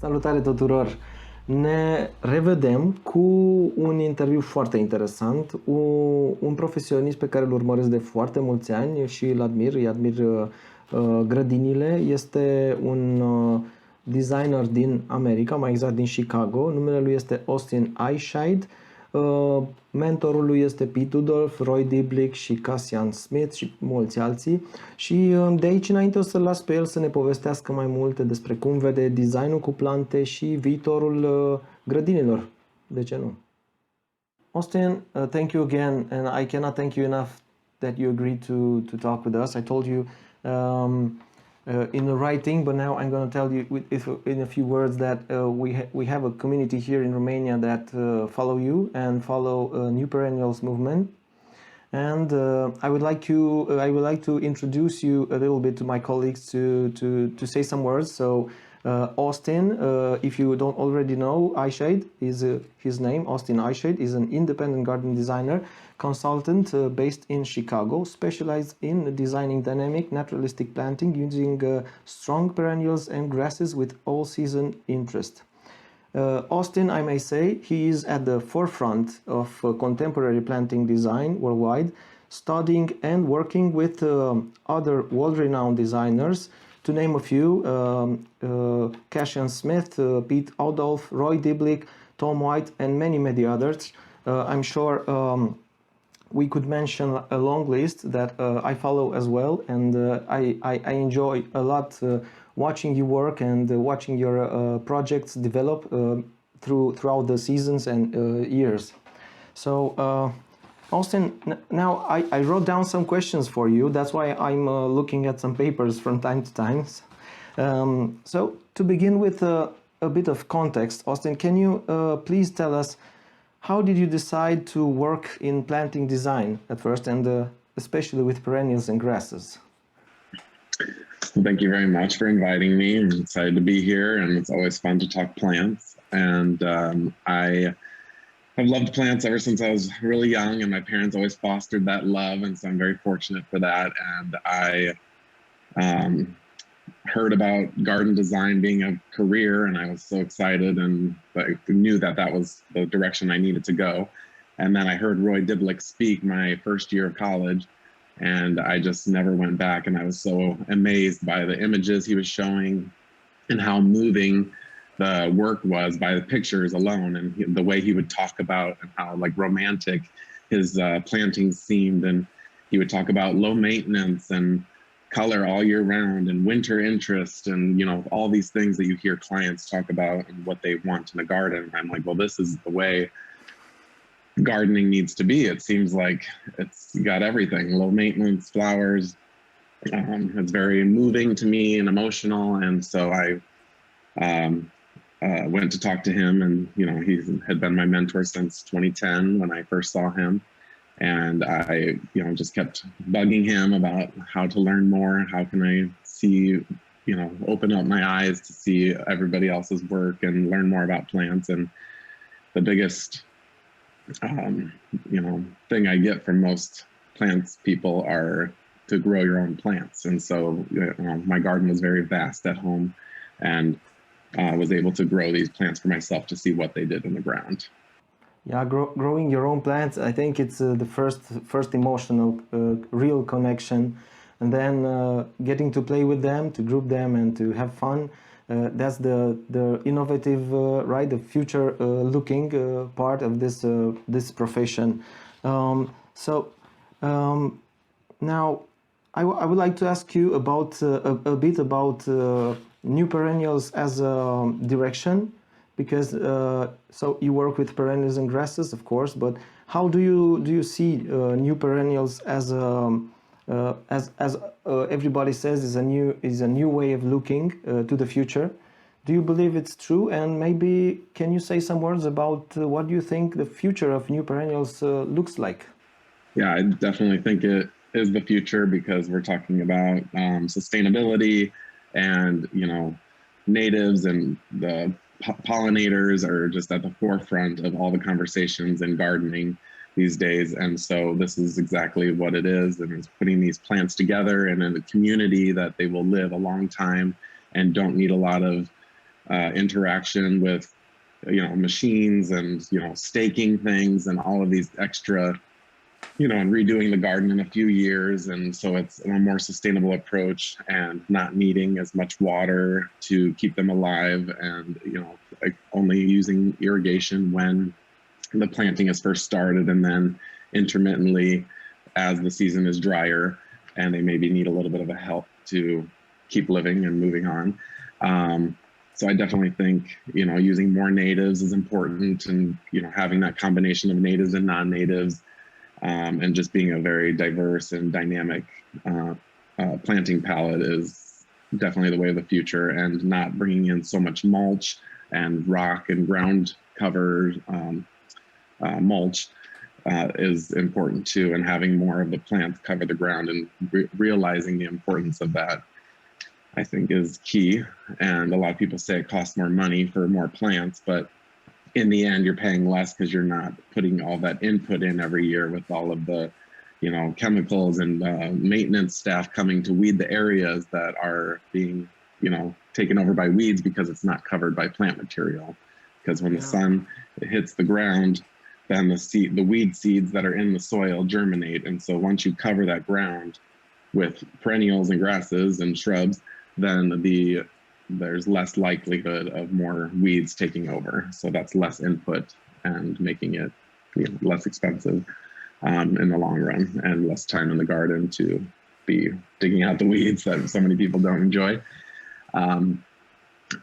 Salutare tuturor! Ne revedem cu un interviu foarte interesant, un profesionist pe care îl urmăresc de foarte mulți ani și îi admir grădinile. Este un designer din America, mai exact din Chicago. Numele lui este Austin Eischeid. Mentorul lui este Pete Udolf, Roy Diblick și Cassian Schmidt și mulți alții. Și de aici înainte o să-l las pe el să ne povestească mai multe despre cum vede designul cu plante și viitorul grădinilor. De ce nu? Austin, thank you again, and I cannot thank you enough that you agreed to talk with us. I told you in the writing, but now I'm going to tell you in a few words that we have a community here in Romania that follow you and follow New Perennials movement, and I would like to introduce you a little bit to my colleagues to say some words. So Austin, if you don't already know, Eischeid is his name. Austin Eischeid is an independent garden designer consultant based in Chicago, specialized in designing dynamic naturalistic planting using strong perennials and grasses with all-season interest. Austin, I may say, he is at the forefront of contemporary planting design worldwide, studying and working with other world-renowned designers. To name a few, Cassian Schmidt, Pete Udolf, Roy Diblick, Tom White, and many others. I'm sure we could mention a long list that I follow as well, and I enjoy a lot watching you work and watching your projects develop throughout the seasons and years. So Austin, now I wrote down some questions for you. That's why I'm looking at some papers from time to time. So to begin with a bit of context, Austin, can you please tell us how did you decide to work in planting design at first, and especially with perennials and grasses? Thank you very much for inviting me. I'm excited to be here, and it's always fun to talk plants. And I've loved plants ever since I was really young, and my parents always fostered that love, and so I'm very fortunate for that. And I heard about garden design being a career, and I was so excited, and I knew that that was the direction I needed to go. And then I heard Roy Diblick speak my first year of college, and I just never went back, and I was so amazed by the images he was showing and how moving the work was by the pictures alone, and the way he would talk about and how like romantic his plantings seemed. And he would talk about low maintenance and color all year round and winter interest, and you know, all these things that you hear clients talk about and what they want in a garden. I'm like, well, this is the way gardening needs to be. It seems like it's got everything: low maintenance, flowers. It's very moving to me and emotional, and so I went to talk to him, and you know, he had been my mentor since 2010 when I first saw him, and I, you know, just kept bugging him about how to learn more, how can I see, you know, open up my eyes to see everybody else's work and learn more about plants. And the biggest you know, thing I get from most plants people are to grow your own plants. And so my garden was very vast at home, and was able to grow these plants for myself to see what they did in the ground. Yeah, growing your own plants, I think it's the first emotional, real connection, and then getting to play with them, to group them, and to have fun. That's the innovative, right, the future looking part of this profession. Now I would like to ask you about a bit about New Perennials as a direction, because so you work with perennials and grasses, of course, but how do you see New Perennials as everybody says is a new way of looking to the future? Do you believe it's true? And maybe can you say some words about what you think the future of New Perennials looks like? Yeah, I definitely think it is the future, because we're talking about sustainability, and you know, natives and the pollinators are just at the forefront of all the conversations in gardening these days. And so this is exactly what it is, and it's putting these plants together and in a community that they will live a long time and don't need a lot of interaction with, machines and, staking things and all of these extra, and redoing the garden in a few years. And so it's a more sustainable approach and not needing as much water to keep them alive, and, like only using irrigation when the planting is first started, and then intermittently as the season is drier and they maybe need a little bit of a help to keep living and moving on. So I definitely think, using more natives is important, and, having that combination of natives and non-natives, and just being a very diverse and dynamic planting palette is definitely the way of the future, and not bringing in so much mulch and rock and ground cover mulch is important too, and having more of the plants cover the ground, and realizing the importance of that, I think, is key. And a lot of people say it costs more money for more plants, but in the end, you're paying less because you're not putting all that input in every year with all of the, chemicals and maintenance staff coming to weed the areas that are being, taken over by weeds because it's not covered by plant material. Because when the sun hits the ground, then the weed seeds that are in the soil germinate. And so once you cover that ground with perennials and grasses and shrubs, then there's less likelihood of more weeds taking over. So that's less input and making it less expensive in the long run, and less time in the garden to be digging out the weeds that so many people don't enjoy.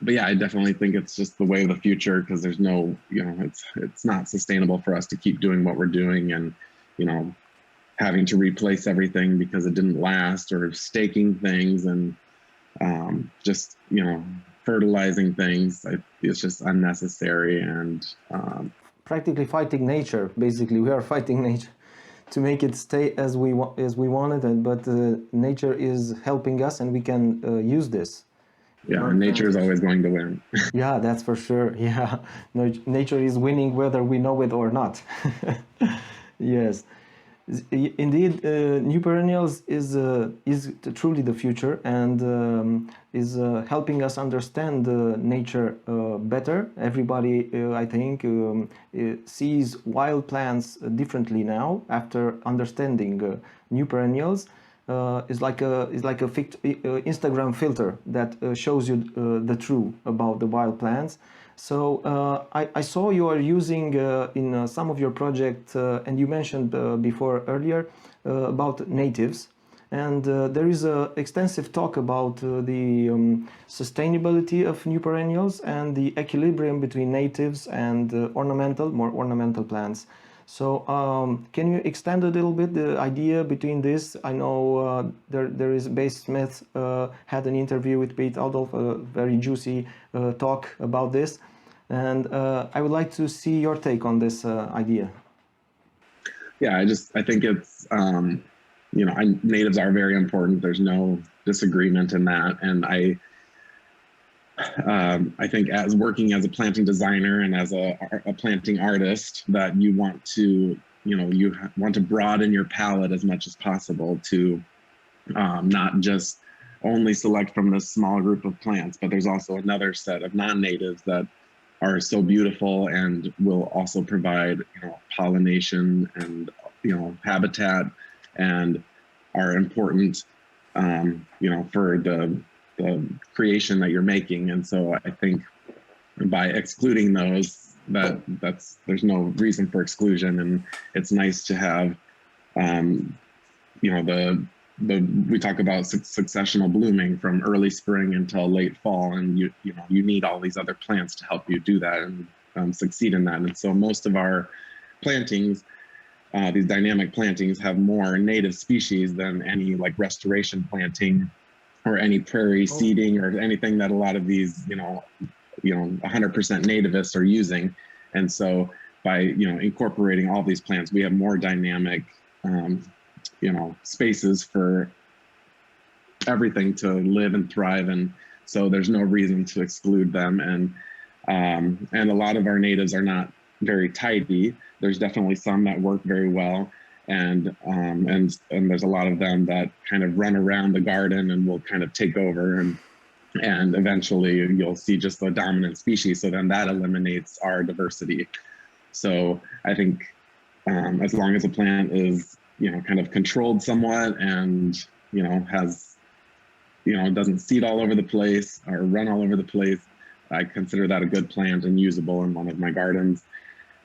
But yeah, I definitely think it's just the way of the future, because there's no, it's not sustainable for us to keep doing what we're doing, and, having to replace everything because it didn't last, or staking things, and just, fertilizing things. It's just unnecessary, and practically fighting nature. Basically, we are fighting nature to make it stay as we wanted it, but nature is helping us, and we can use this. Yeah, nature is always going to win. Yeah, that's for sure. Yeah, nature is winning whether we know it or not. Yes. Indeed, new perennials is truly the future, and is helping us understand nature better. Everybody, I think, sees wild plants differently now after understanding new perennials. Is like a Instagram filter that shows you the truth about the wild plants. So I saw you are using in some of your projects, and you mentioned before earlier about natives, and there is a extensive talk about the sustainability of new perennials and the equilibrium between natives and more ornamental plants. So can you extend a little bit the idea between this? I know there is Base Smith had an interview with Pete Adolf, a very juicy talk about this, and I would like to see your take on this idea. Yeah, I think it's natives are very important. There's no disagreement in that, and I think as working as a planting designer and as a planting artist, that you want to broaden your palette as much as possible to not just only select from this small group of plants, but there's also another set of non-natives that are so beautiful and will also provide pollination and habitat, and are important for the creation that you're making. And so I think by excluding those, there's no reason for exclusion, and it's nice to have we talk about successional blooming from early spring until late fall, and you need all these other plants to help you do that and succeed in that. And so most of our plantings, these dynamic plantings, have more native species than any like restoration planting or any prairie seeding or anything that a lot of these 100% nativists are using. And so by incorporating all these plants, we have more dynamic spaces for everything to live and thrive, and so there's no reason to exclude them. And a lot of our natives are not very tidy. There's definitely some that work very well, and there's a lot of them that kind of run around the garden and will kind of take over. And and eventually you'll see just the dominant species. So then that eliminates our diversity. So I think as long as a plant is, kind of controlled somewhat and, has, doesn't seed all over the place or run all over the place, I consider that a good plant and usable in one of my gardens.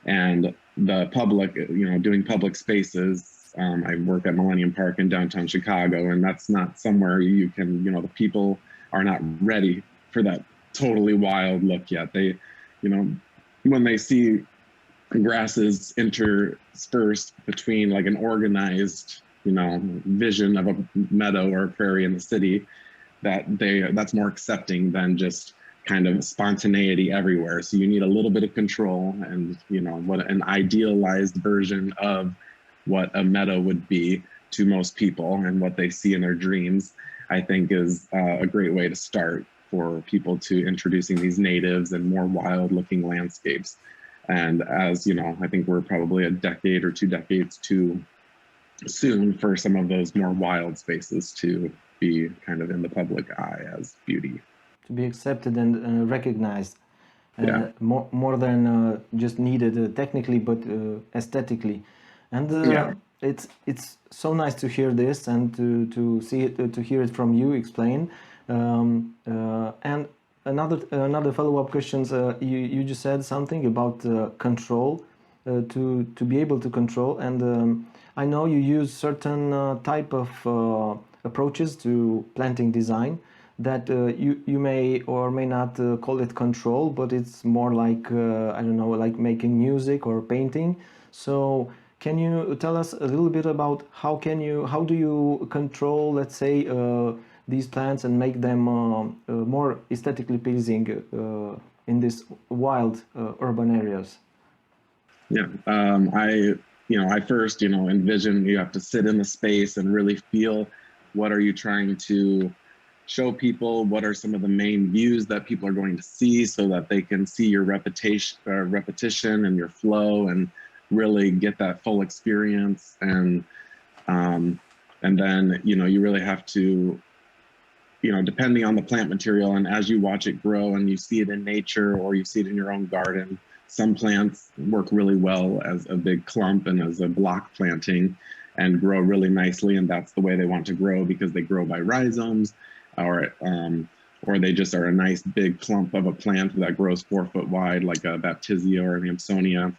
And the public, doing public spaces, I work at Millennium Park in downtown Chicago, and that's not somewhere you can, the people are not ready for that totally wild look yet. They, when they see grasses interspersed between like an organized, vision of a meadow or a prairie in the city, that's more accepting than just kind of spontaneity everywhere. So you need a little bit of control and, what an idealized version of what a meadow would be to most people and what they see in their dreams, I think is a great way to start for people to introducing these natives and more wild looking landscapes. And as I think we're probably a decade or 2 decades too soon for some of those more wild spaces to be kind of in the public eye as beauty. To be accepted and recognized. Yeah. More than just needed technically, but aesthetically. And it's so nice to hear this and to see it, to hear it from you explain. And another follow-up questions. You just said something about control, to be able to control. And I know you use certain type of approaches to planting design that you may or may not call it control, but it's more like I don't know, like making music or painting. So can you tell us a little bit about how do you control, let's say, these plants and make them more aesthetically pleasing in these wild urban areas? Yeah, I first, envision you have to sit in the space and really feel what are you trying to show people, what are some of the main views that people are going to see so that they can see your repetition and your flow and really get that full experience. And then, you really have to, depending on the plant material and as you watch it grow and you see it in nature or you see it in your own garden, some plants work really well as a big clump and as a block planting and grow really nicely. And that's the way they want to grow because they grow by rhizomes, or they just are a nice big clump of a plant that grows 4 foot wide, like a baptisia or an Amsonia,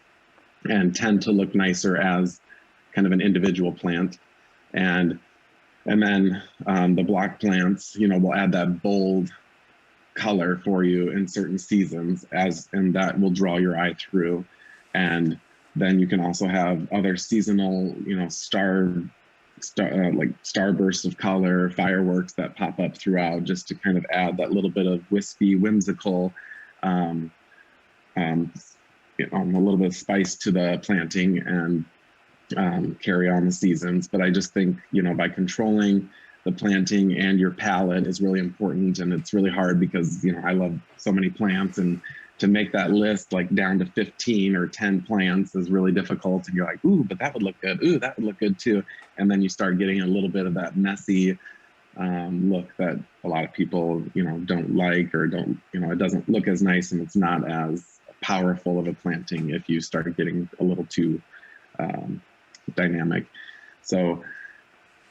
and tend to look nicer as kind of an individual plant. And then the block plants, will add that bold color for you in certain seasons, and that will draw your eye through. And then you can also have other seasonal, like starbursts of color, fireworks that pop up throughout, just to kind of add that little bit of wispy, whimsical, a little bit of spice to the planting and carry on the seasons. But I just think, by controlling the planting and your palette is really important. And it's really hard because, I love so many plants, and to make that list like down to 15 or 10 plants is really difficult. And you're like, ooh, but that would look good. Ooh, that would look good too. And then you start getting a little bit of that messy look that a lot of people, don't like, or don't, it doesn't look as nice and it's not as powerful of a planting if you start getting a little too dynamic. So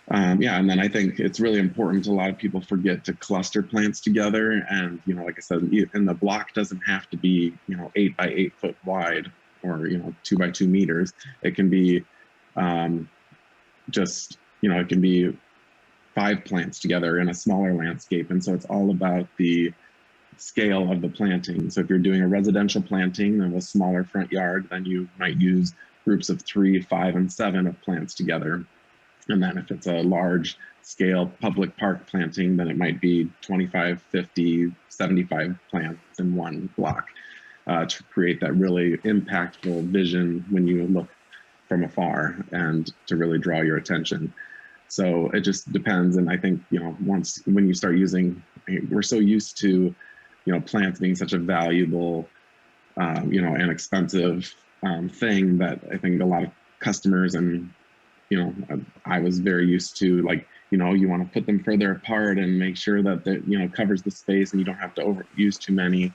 and then I think it's really important. A lot of people forget to cluster plants together. And, like I said, and the block doesn't have to be, 8 by 8 foot wide or, 2 by 2 meters. It can be it can be 5 plants together in a smaller landscape. And so it's all about the scale of the planting. So if you're doing a residential planting of a smaller front yard, then you might use groups of 3, 5, and 7 of plants together. And then if it's a large scale public park planting, then it might be 25, 50, 75 plants in one block to create that really impactful vision when you look from afar and to really draw your attention. So it just depends. And I think, when you start using, we're so used to, plants being such a valuable, and expensive thing that I think a lot of customers and, I was very used to like you want to put them further apart and make sure that covers the space and you don't have to overuse too many.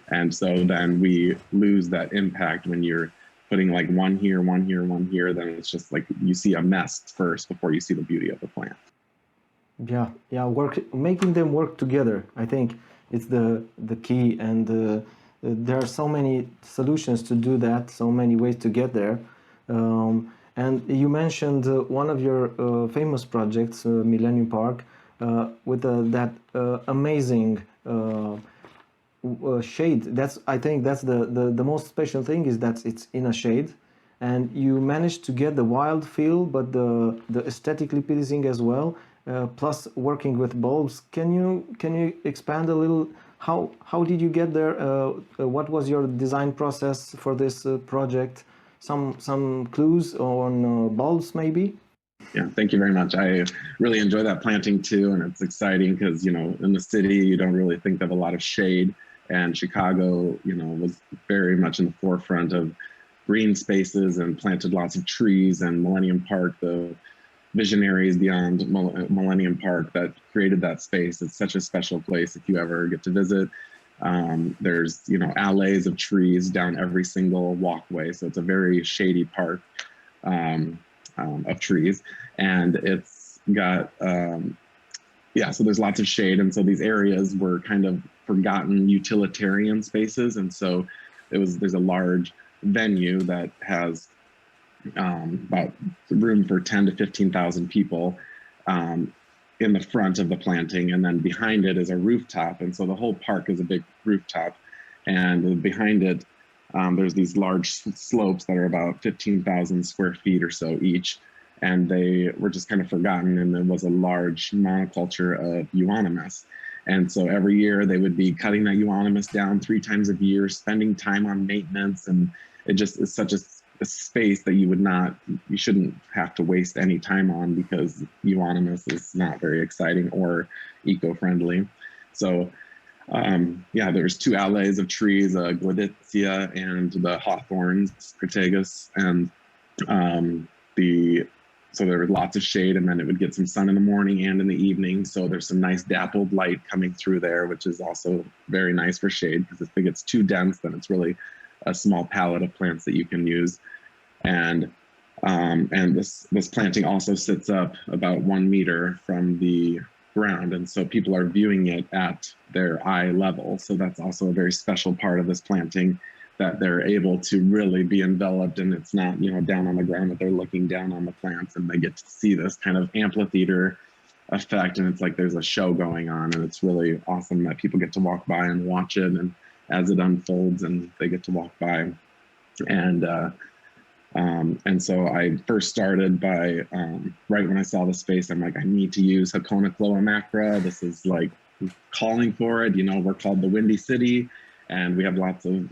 And so then we lose that impact when you're putting like one here, one here, one here. Then it's just like you see a mess first before you see the beauty of the plant. Yeah, making them work together. I think it's the key, and there are so many solutions to do that, so many ways to get there. And you mentioned one of your famous projects, Millennium Park, with that amazing shade. I think that's the most special thing, is that it's in a shade, and you managed to get the wild feel, but the aesthetically pleasing as well. Plus working with bulbs. Can you expand a little? How did you get there? What was your design process for this project? Some clues on bulbs maybe? Yeah, thank you very much. I really enjoy that planting too, and it's exciting because in the city you don't really think of a lot of shade, and Chicago was very much in the forefront of green spaces and planted lots of trees, and Millennium Park, the visionaries beyond Millennium Park that created that space. It's such a special place if you ever get to visit. There's alleys of trees down every single walkway, so it's a very shady park of trees, and it's got so there's lots of shade, and so these areas were kind of forgotten utilitarian spaces, and so there's a large venue that has about room for 10 to 15,000 people in the front of the planting, and then behind it is a rooftop, and so the whole park is a big rooftop, and behind it there's these large slopes that are about 15,000 square feet or so each, and they were just kind of forgotten, and there was a large monoculture of euonymus. And so every year they would be cutting that euonymus down 3 times a year, spending time on maintenance, and it just is such a space that you shouldn't have to waste any time on, because euonymus is not very exciting or eco-friendly. So there's 2 alleys of trees, Gladitsia and the hawthorns, Crataegus, and so there was lots of shade, and then it would get some sun in the morning and in the evening. So there's some nice dappled light coming through there, which is also very nice for shade, because if it gets too dense, then it's really a small palette of plants that you can use. And this planting also sits up about 1 meter from the ground, and so people are viewing it at their eye level. So that's also a very special part of this planting, that they're able to really be enveloped, and it's not down on the ground, that they're looking down on the plants, and they get to see this kind of amphitheater effect, and it's like there's a show going on, and it's really awesome that people get to walk by and watch it, and as it unfolds and they get to walk by. And so I first started by, right when I saw the space, I'm like, I need to use Hakonakloa macra. This is like calling for it. We're called the Windy City, and we have lots of,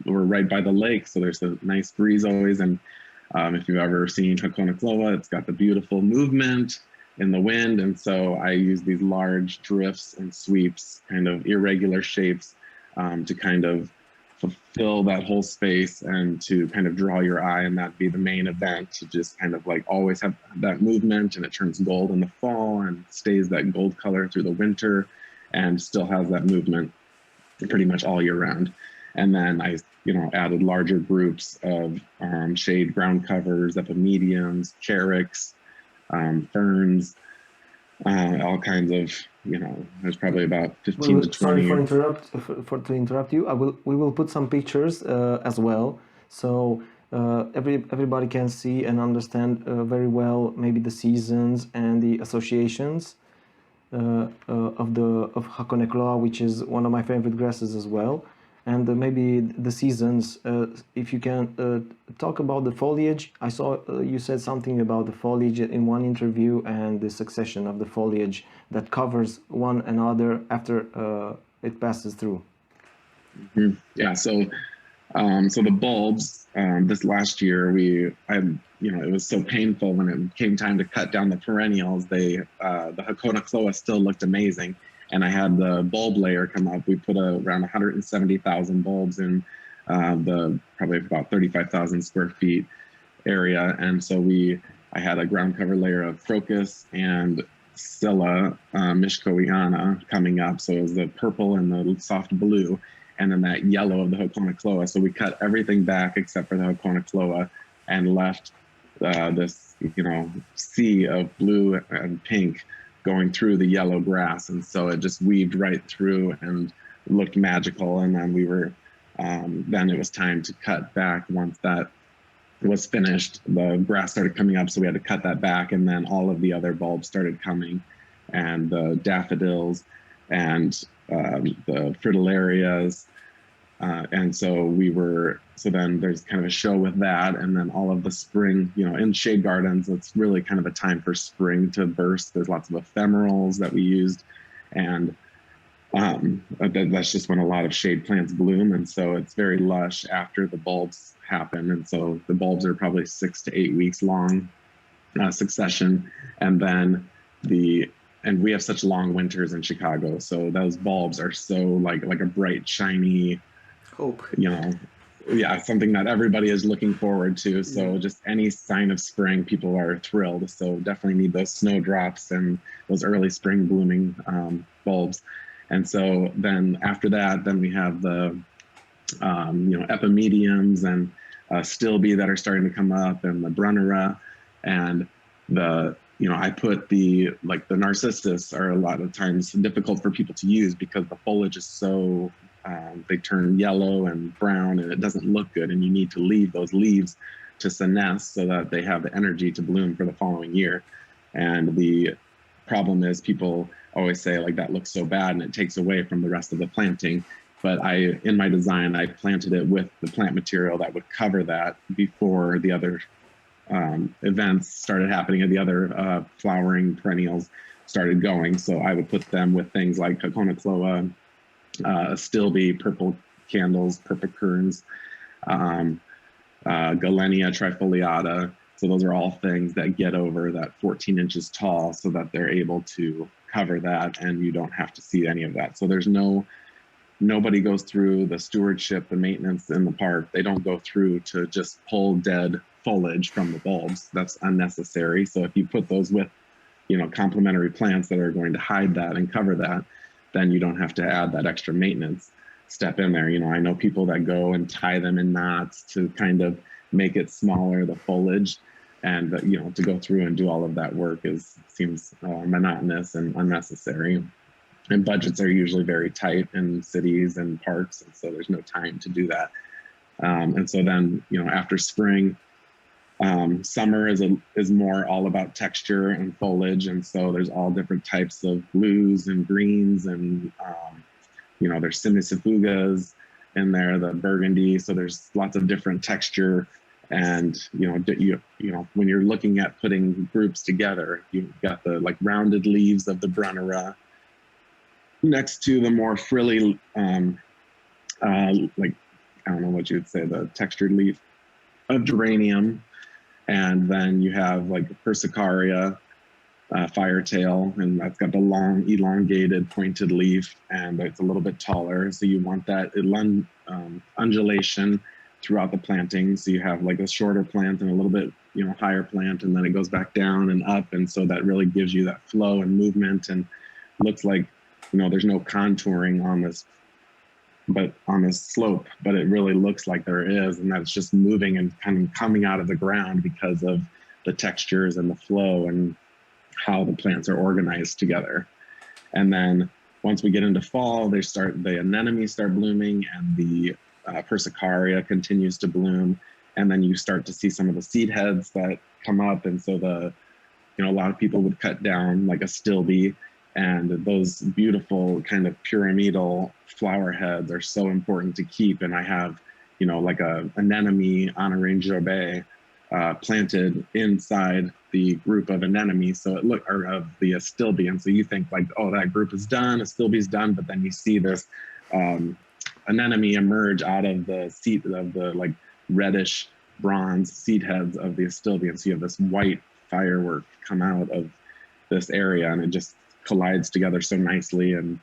we're right by the lake, so there's a nice breeze always. And if you've ever seen Hakonakloa, it's got the beautiful movement in the wind. And so I use these large drifts and sweeps, kind of irregular shapes, to kind of fulfill that whole space and to kind of draw your eye, and that be the main event, to just kind of like always have that movement, and it turns gold in the fall and stays that gold color through the winter and still has that movement pretty much all year round. And then I added larger groups of shade ground covers, epimediums, carex, ferns, all kinds of, there's probably about 15 to 20. Sorry to interrupt you. We will put some pictures as well, so everybody can see and understand very well maybe the seasons and the associations of Hakonakloa, which is one of my favorite grasses as well, and maybe the seasons. If you can talk about the foliage. I saw you said something about the foliage in one interview, and the succession of the foliage that covers one another after it passes through. Mm-hmm. Yeah, so the bulbs, this last year, it was so painful when it came time to cut down the perennials. The Hakonakloa still looked amazing, and I had the bulb layer come up. We put around 170,000 bulbs in the probably about 35,000 square feet area, and so we I had a ground cover layer of crocus and Scylla mishkoiana coming up. So it was the purple and the soft blue, and then that yellow of the Hokonokloa. So we cut everything back except for the Hokonokloa and left this, sea of blue and pink going through the yellow grass. And so it just weaved right through and looked magical. And then we were, then it was time to cut back. Once that was finished, the grass started coming up, so we had to cut that back, and then all of the other bulbs started coming, and the daffodils and the fritillarias, and so then there's kind of a show with that, and then all of the spring, in shade gardens, it's really kind of a time for spring to burst. There's lots of ephemerals that we used, and that's just when a lot of shade plants bloom, and so it's very lush after the bulbs happen. And so the bulbs are probably 6 to 8 weeks long succession, and then and we have such long winters in Chicago, so those bulbs are so like a bright, shiny hope, something that everybody is looking forward to. So just any sign of spring, people are thrilled. So definitely need those snowdrops and those early spring blooming bulbs. And so then after that, then we have the, epimediums and stilbe that are starting to come up, and the brunnera, and I put the narcissus are a lot of times difficult for people to use because the foliage is so, they turn yellow and brown, and it doesn't look good. And you need to leave those leaves to senesce so that they have the energy to bloom for the following year. And the problem is people always say that looks so bad and it takes away from the rest of the planting. But in my design, I planted it with the plant material that would cover that before the other events started happening, and the other flowering perennials started going. So I would put them with things like Hokonokloa, stilbe, purple candles, purple kerns, Galenia trifoliata. So those are all things that get over that 14 inches tall, so that they're able to cover that, and you don't have to see any of that. So there's nobody goes through the stewardship, the maintenance in the park. They don't go through to just pull dead foliage from the bulbs. That's unnecessary. So if you put those with, complementary plants that are going to hide that and cover that, then you don't have to add that extra maintenance step in there. I know people that go and tie them in knots to kind of make it smaller, the foliage, and to go through and do all of that work seems monotonous and unnecessary. And budgets are usually very tight in cities and parks, and so there's no time to do that. And so then, after spring, summer is more all about texture and foliage, and so there's all different types of blues and greens, and there's simisifugas in there, the burgundy. So there's lots of different texture, and when you're looking at putting groups together, you've got the rounded leaves of the brunnera next to the more frilly, I don't know what you'd say, the textured leaf of geranium. And then you have persicaria, firetail, and that's got the long, elongated, pointed leaf, and it's a little bit taller. So you want that undulation throughout the planting. So you have a shorter plant and a little bit, higher plant, and then it goes back down and up. And so that really gives you that flow and movement, and looks like, there's no contouring on this slope, but it really looks like there is, and that's just moving and kind of coming out of the ground because of the textures and the flow and how the plants are organized together. And then once we get into fall, the anemones start blooming, and the persicaria continues to bloom, and then you start to see some of the seed heads that come up. And so a lot of people would cut down a stilbe, and those beautiful kind of pyramidal flower heads are so important to keep. And I have, a anemone honorine Joubert planted inside the group of anemones. So of the stilbe. And so you think oh, that group is done, stilbe's done, but then you see this anemone emerge out of the seed of the reddish bronze seed heads of the stilbe. And so you have this white firework come out of this area, and it just collides together so nicely and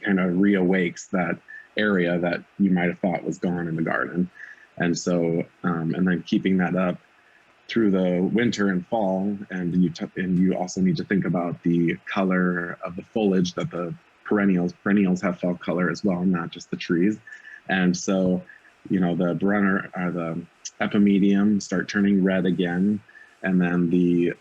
kind of reawakes that area that you might have thought was gone in the garden. And so, and then keeping that up through the winter and fall, and you also need to think about the color of the foliage that the perennials have fall color as well, not just the trees. And so, the Brenner or the epimedium start turning red again, and then the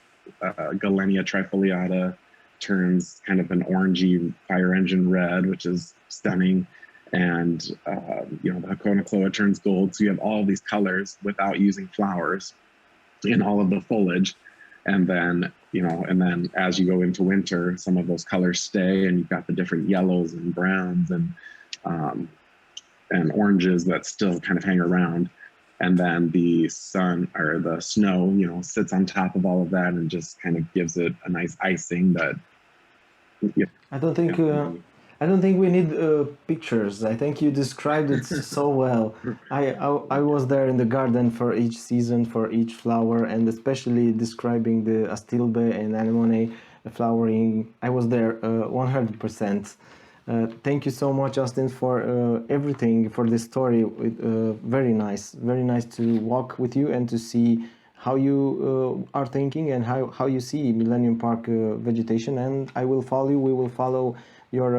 Galenia trifoliata turns kind of an orangey fire engine red, which is stunning. And the Hakonakloa turns gold. So you have all these colors without using flowers in all of the foliage. And then, as you go into winter, some of those colors stay, and you've got the different yellows and browns and oranges that still kind of hang around. And then the sun or the snow, sits on top of all of that and just kind of gives it a nice icing that. I don't think I don't think we need pictures. I think you described it so well. I was there in the garden for each season, for each flower, and especially describing the astilbe and anemone flowering. I was there 100%. Thank you so much, Austin, for everything, for this story. Very nice to walk with you and to see how you are thinking and how you see Millennium Park vegetation. And I will follow you. We will follow your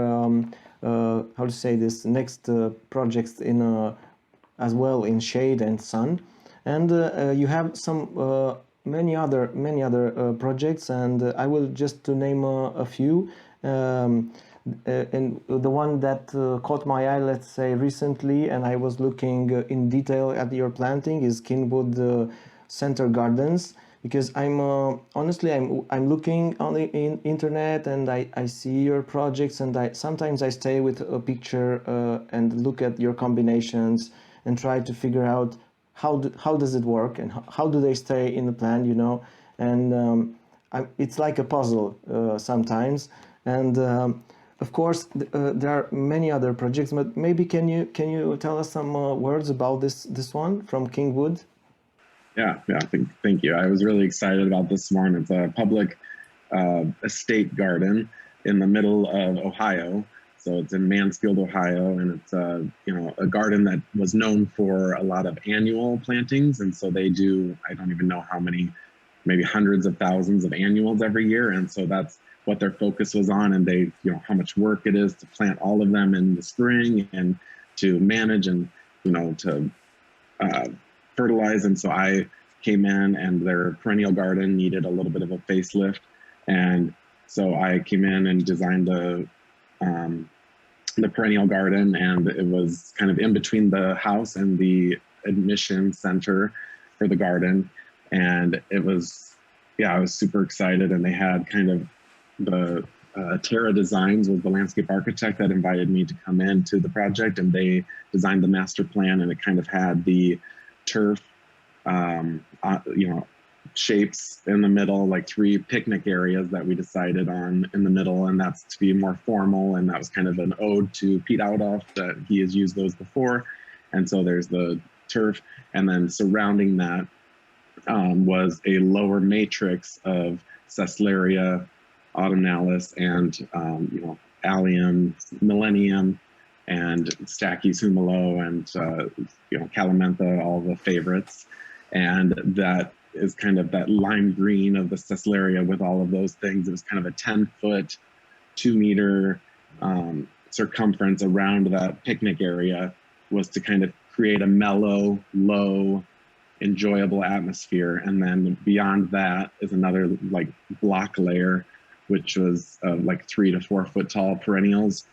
how to say this next projects in as well in shade and sun. And you have some many other projects, and I will just to name a few. And the one that caught my eye, let's say recently, and I was looking in detail at your planting, is Kinwood Center Gardens, because I'm honestly I'm looking on the internet and I see your projects, and sometimes I stay with a picture and look at your combinations and try to figure out how does it work and how do they stay in the plant, and it's like a puzzle sometimes. And of course, there are many other projects, but maybe can you tell us some words about this one from Kingwood? Yeah. Thank you. I was really excited about this one. It's a public estate garden in the middle of Ohio. So it's in Mansfield, Ohio, and it's a garden that was known for a lot of annual plantings, and so they do, I don't even know how many, maybe hundreds of thousands of annuals every year, and so that's what their focus was on. And they, how much work it is to plant all of them in the spring and to manage and to fertilize. And so I came in, and their perennial garden needed a little bit of a facelift, and so I came in and designed the perennial garden, and it was kind of in between the house and the admission center for the garden. And it was, I was super excited. And they had kind of the Terra Designs was the landscape architect that invited me to come into the project, and they designed the master plan, and it kind of had the turf, shapes in the middle, like 3 picnic areas that we decided on in the middle, and that's to be more formal. And that was kind of an ode to Pete Outhoff, that he has used those before. And so there's the turf, and then surrounding that was a lower matrix of Ceslaria, autumnalis, and allium, millennium, and Stachys humilo, and calamantha, all the favorites. And that is kind of that lime green of the Ceslaria with all of those things. It was kind of a 10-foot, 2-meter circumference around that picnic area, was to kind of create a mellow, low, enjoyable atmosphere. And then beyond that is another like block layer, which was like 3 to 4 foot tall perennials.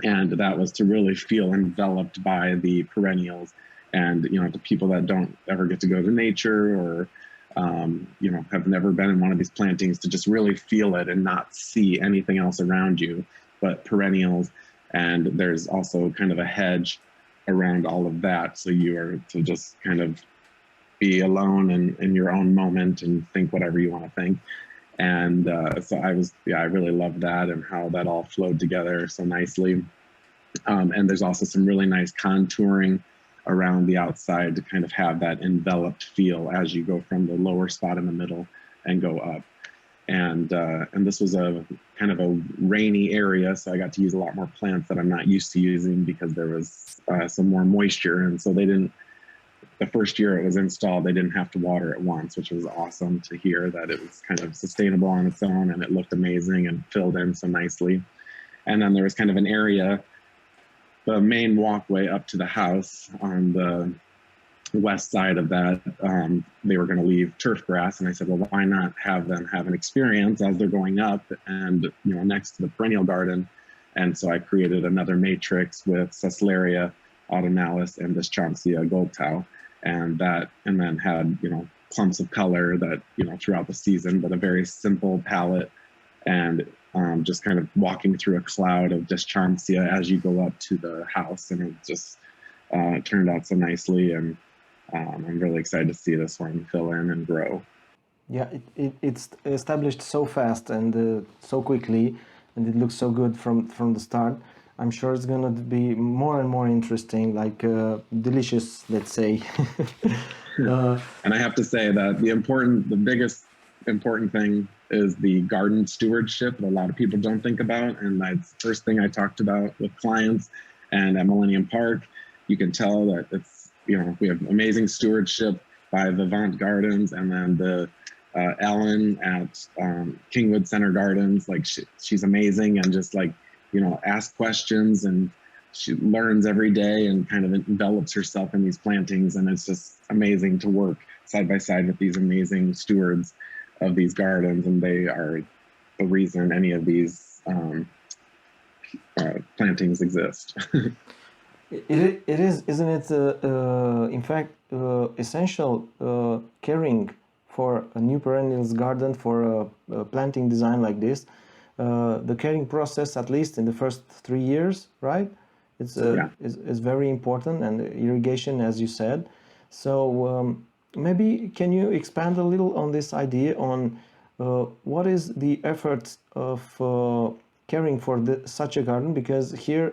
And that was to really feel enveloped by the perennials. And, the people that don't ever get to go to nature, or, have never been in one of these plantings, to just really feel it and not see anything else around you but perennials. And there's also kind of a hedge around all of that. So you are to just kind of be alone in your own moment and think whatever you want to think. And so I really loved that, and how that all flowed together so nicely. And there's also some really nice contouring around the outside to kind of have that enveloped feel as you go from the lower spot in the middle and go up. And this was a kind of a rainy area, so I got to use a lot more plants that I'm not used to using, because there was some more moisture, and so they didn't the first year it was installed, they didn't have to water it once, which was awesome to hear that it was kind of sustainable on its own and it looked amazing and filled in so nicely. And then there was kind of an area, the main walkway up to the house on the west side of that, they were going to leave turf grass. And I said, well, why not have them have an experience as they're going up and, you know, next to the perennial garden. And so I created another matrix with Ceslaria autumnalis and Dischampsia goldtau, and then had, you know, clumps of color that, you know, throughout the season, but a very simple palette, and just kind of walking through a cloud of Dischampsia as you go up to the house, and it just turned out so nicely, and I'm really excited to see this one fill in and grow. Yeah, it's established so fast and so quickly, and it looks so good from the start. I'm sure it's gonna be more and more interesting, like delicious, let's say. And I have to say that the biggest important thing is the garden stewardship that a lot of people don't think about, and that's the first thing I talked about with clients. And at Millennium Park, you can tell that it's, you know, we have amazing stewardship by Vivant Gardens, and then the Ellen at Kingwood Center Gardens, like she's amazing, and just like, you know, ask questions, and she learns every day and kind of envelops herself in these plantings, and it's just amazing to work side by side with these amazing stewards of these gardens, and they are the reason any of these plantings exist. It is, isn't it, in fact, essential caring for a new perennials garden, for a planting design like this, the caring process, at least in the first 3 years, right? It's is very important, and irrigation, as you said. So maybe can you expand a little on this idea on what is the effort of caring for such a garden? Because here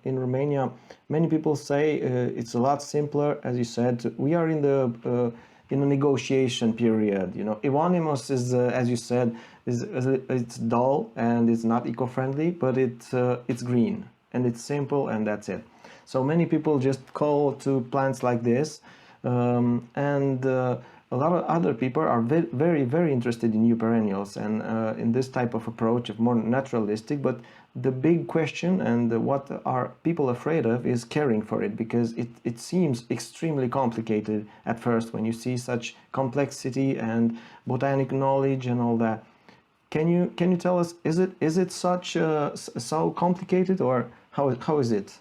in Romania, many people say it's a lot simpler. As you said, we are in a negotiation period. You know, Evonimus is, as you said, it's dull and it's not eco-friendly, but it's green and it's simple, and that's it. So many people just call to plants like this, and a lot of other people are very, very interested in new perennials and in this type of approach of more naturalistic. But the big question, and what are people afraid of, is caring for it, because it seems extremely complicated at first when you see such complexity and botanic knowledge and all that. Can you tell us, is it such so complicated, or how is it?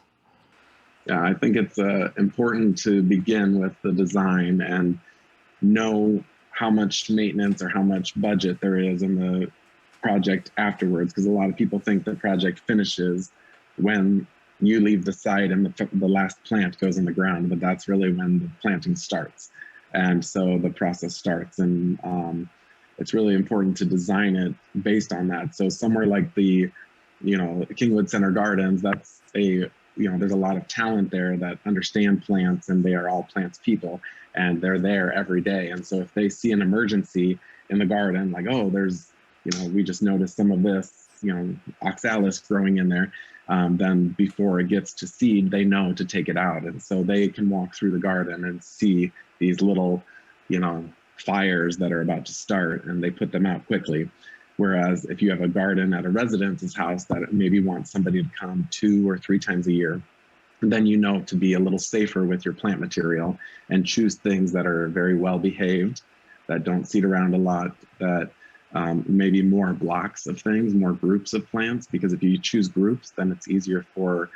Yeah, I think it's important to begin with the design and know how much maintenance or how much budget there is in the project afterwards, because a lot of people think the project finishes when you leave the site and the last plant goes in the ground, but that's really when the planting starts. And so the process starts, and it's really important to design it based on that. So somewhere like the, you know, Kingwood Center Gardens, that's there's a lot of talent there that understand plants, and they are all plants people, and they're there every day. And so if they see an emergency in the garden, like, oh, there's, you know, we just noticed some of this, you know, oxalis growing in there, then before it gets to seed, they know to take it out. And so they can walk through the garden and see these little, you know, fires that are about to start, and they put them out quickly. Whereas if you have a garden at a residence's house that maybe wants somebody to come 2 or 3 times a year, then you know to be a little safer with your plant material and choose things that are very well behaved, that don't seed around a lot, that maybe more blocks of things, more groups of plants, because if you choose groups, then it's easier for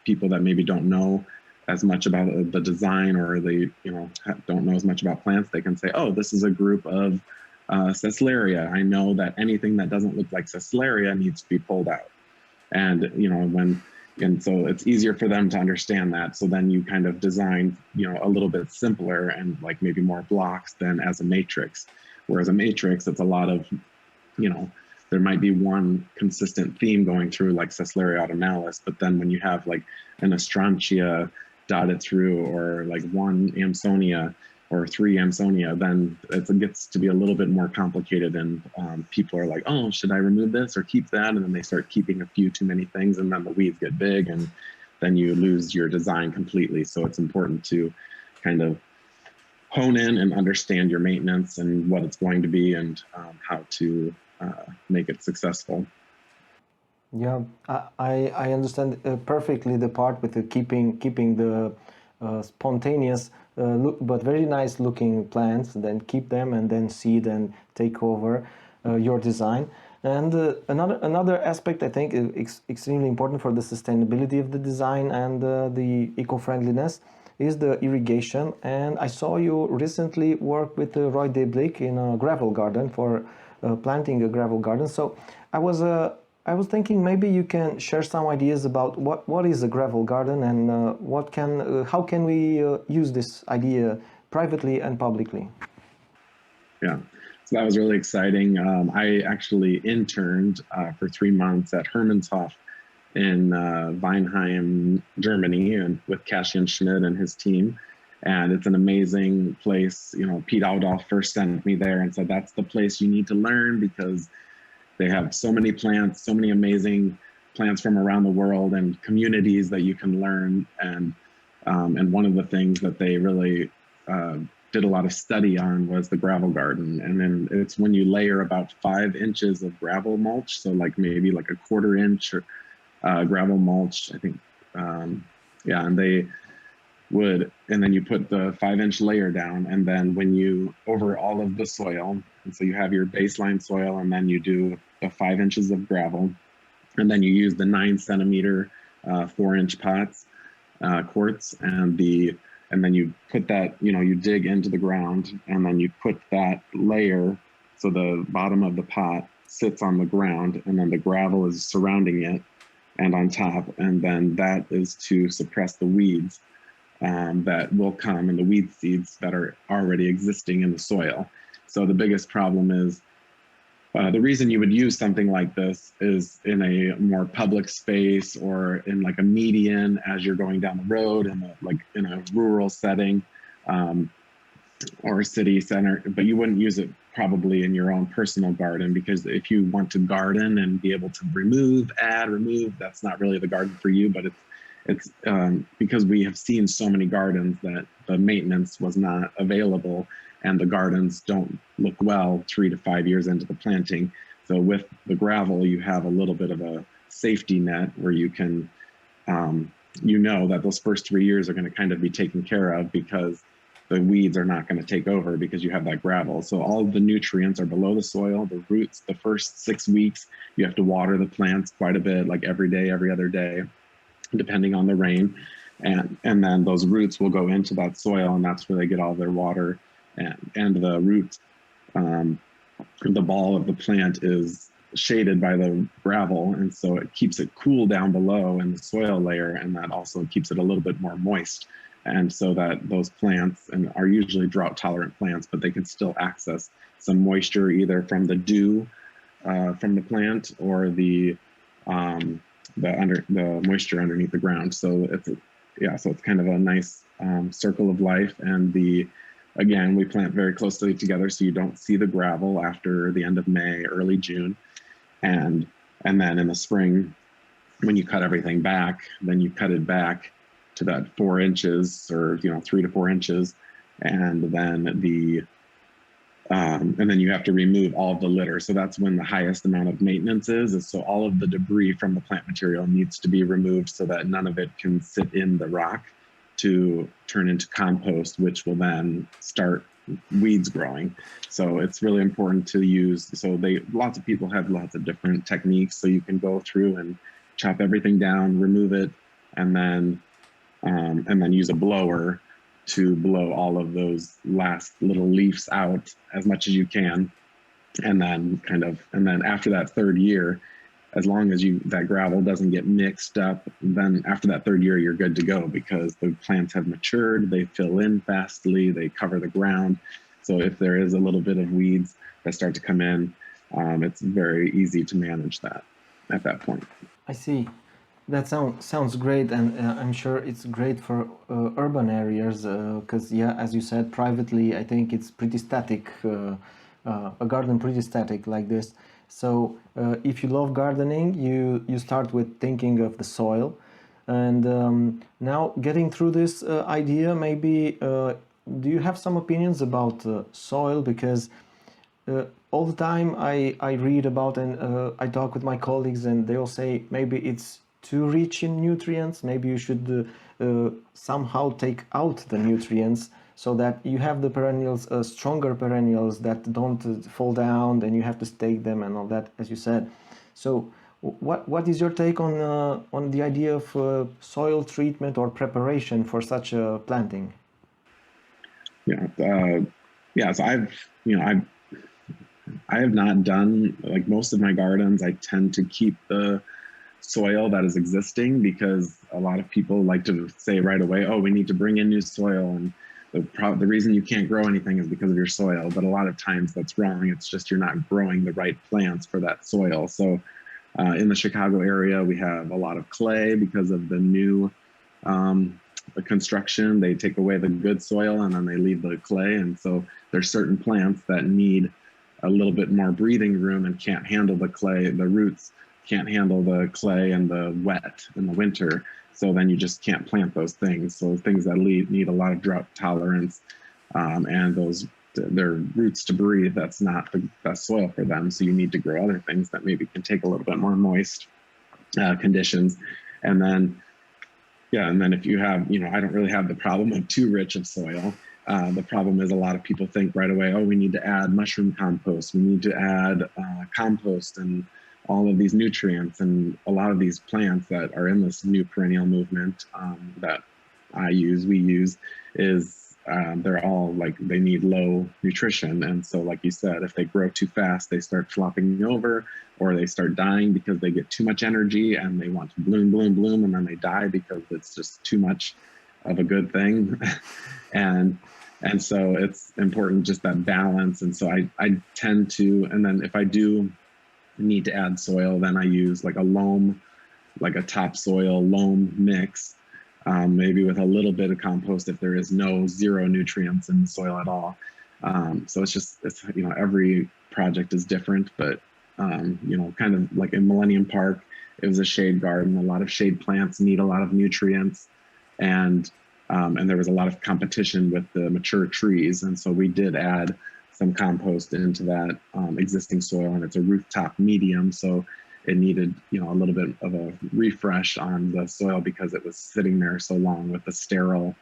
people that maybe don't know as much about the design, or they, you know, don't know as much about plants. They can say, oh, this is a group of Ceslaria. I know that anything that doesn't look like Ceslaria needs to be pulled out. And, you know, and so it's easier for them to understand that. So then you kind of design, you know, a little bit simpler and like maybe more blocks than as a matrix. Whereas a matrix, it's a lot of, you know, there might be one consistent theme going through, like Ceslaria autumnalis, but then when you have like an Astrantia dotted through, or like 1 Amsonia or 3 Amsonia, then it gets to be a little bit more complicated, and people are like, oh, should I remove this or keep that? And then they start keeping a few too many things, and then the weeds get big, and then you lose your design completely. So it's important to kind of hone in and understand your maintenance and what it's going to be, and how to make it successful. Yeah, I understand perfectly the part with the keeping the spontaneous but very nice looking plants, then keep them and then seed and take over your design. And another aspect I think is extremely important for the sustainability of the design and the eco-friendliness is the irrigation. And I saw you recently work with Roy Deblick in a gravel garden for planting a gravel garden. So I was thinking maybe you can share some ideas about what is a gravel garden and how can we use this idea privately and publicly. Yeah, so that was really exciting. I actually interned for 3 months at Hermannshof in Weinheim, Germany, and with Cassian Schmidt and his team. And it's an amazing place. You know, Pete Audolph first sent me there and said, that's the place you need to learn, because they have so many plants, so many amazing plants from around the world and communities that you can learn. And one of the things that they really did a lot of study on was the gravel garden. And then it's when you layer about 5 inches of gravel mulch, so like maybe like a 1/4 inch or gravel mulch, I think. Yeah, and then you put the 5-inch layer down, and then when you over all of the soil, and so you have your baseline soil, and then you do the 5 inches of gravel, and then you use the 9-centimeter 4-inch pots, quartz, and then you put that, you dig into the ground, and then you put that layer, so the bottom of the pot sits on the ground, and then the gravel is surrounding it and on top, and then that is to suppress the weeds that will come, and the weed seeds that are already existing in the soil. So the biggest problem is the reason you would use something like this is in a more public space or in like a median as you're going down the road, like in a rural setting or a city center, but you wouldn't use it probably in your own personal garden, because if you want to garden and be able to remove, that's not really the garden for you. But it's because we have seen so many gardens that the maintenance was not available, and the gardens don't look well 3 to 5 years into the planting. So with the gravel, you have a little bit of a safety net where you can, that those first 3 years are going to kind of be taken care of, because the weeds are not going to take over because you have that gravel. So all of the nutrients are below the soil, the roots. The first 6 weeks, you have to water the plants quite a bit, like every day, every other day, depending on the rain. And then those roots will go into that soil, and that's where they get all their water. And the root, the ball of the plant is shaded by the gravel, and so it keeps it cool down below in the soil layer, and that also keeps it a little bit more moist. And so that those plants are usually drought tolerant plants, but they can still access some moisture either from the dew from the plant or the moisture underneath the ground. So it's kind of a nice circle of life. And again, we plant very closely together, so you don't see the gravel after the end of May, early June. And then in the spring, when you cut everything back, then you cut it back to that 4 inches or 3 to 4 inches, and then you have to remove all of the litter. So that's when the highest amount of maintenance is so all of the debris from the plant material needs to be removed, so that none of it can sit in the rock to turn into compost, which will then start weeds growing. So it's really important to use. So lots of people have lots of different techniques. So you can go through and chop everything down, remove it, and then use a blower to blow all of those last little leaves out as much as you can. And then after that 3rd year, as long as that gravel doesn't get mixed up, then after that 3rd year, you're good to go, because the plants have matured, they fill in fastly, they cover the ground. So if there is a little bit of weeds that start to come in, it's very easy to manage that at that point. I see. That sounds great, and I'm sure it's great for urban areas, because as you said, privately, I think it's pretty static, a garden pretty static like this. So if you love gardening, you start with thinking of the soil, And now getting through this idea, maybe do you have some opinions about soil? Because all the time I read about and I talk with my colleagues, and they all say maybe it's too rich in nutrients. Maybe you should somehow take out the nutrients so that you have the perennials, stronger perennials that don't fall down, and you have to stake them and all that, as you said. So, what is your take on the idea of soil treatment or preparation for such a planting? Yeah, yeah. So I have not done, like most of my gardens, I tend to keep the soil that is existing, because a lot of people like to say right away, oh, we need to bring in new soil, and the reason you can't grow anything is because of your soil. But a lot of times that's wrong. It's just you're not growing the right plants for that soil. So in the Chicago area, we have a lot of clay because of the new the construction. They take away the good soil and then they leave the clay. And so there's certain plants that need a little bit more breathing room and can't handle the clay. The roots can't handle the clay and the wet in the winter. So then you just can't plant those things. So things that need a lot of drought tolerance and their roots to breathe, that's not the best soil for them. So you need to grow other things that maybe can take a little bit more moist conditions. And then, yeah, and then if you have, I don't really have the problem of too rich of soil. The problem is a lot of people think right away, oh, we need to add mushroom compost. We need to add compost and all of these nutrients. And a lot of these plants that are in this new perennial movement that we use, is they're all like, they need low nutrition. And so like you said, if they grow too fast, they start flopping over, or they start dying because they get too much energy and they want to bloom, bloom, bloom, and then they die because it's just too much of a good thing. and so it's important, just that balance. And so I tend to, and then if I do need to add soil, then I use like a loam, like a topsoil loam mix, maybe with a little bit of compost if there is zero nutrients in the soil at all. So it's every project is different, but kind of like in Millennium Park, it was a shade garden. A lot of shade plants need a lot of nutrients, and there was a lot of competition with the mature trees. And so we did add some compost into that existing soil, and it's a rooftop medium. So it needed, a little bit of a refresh on the soil because it was sitting there so long with the sterile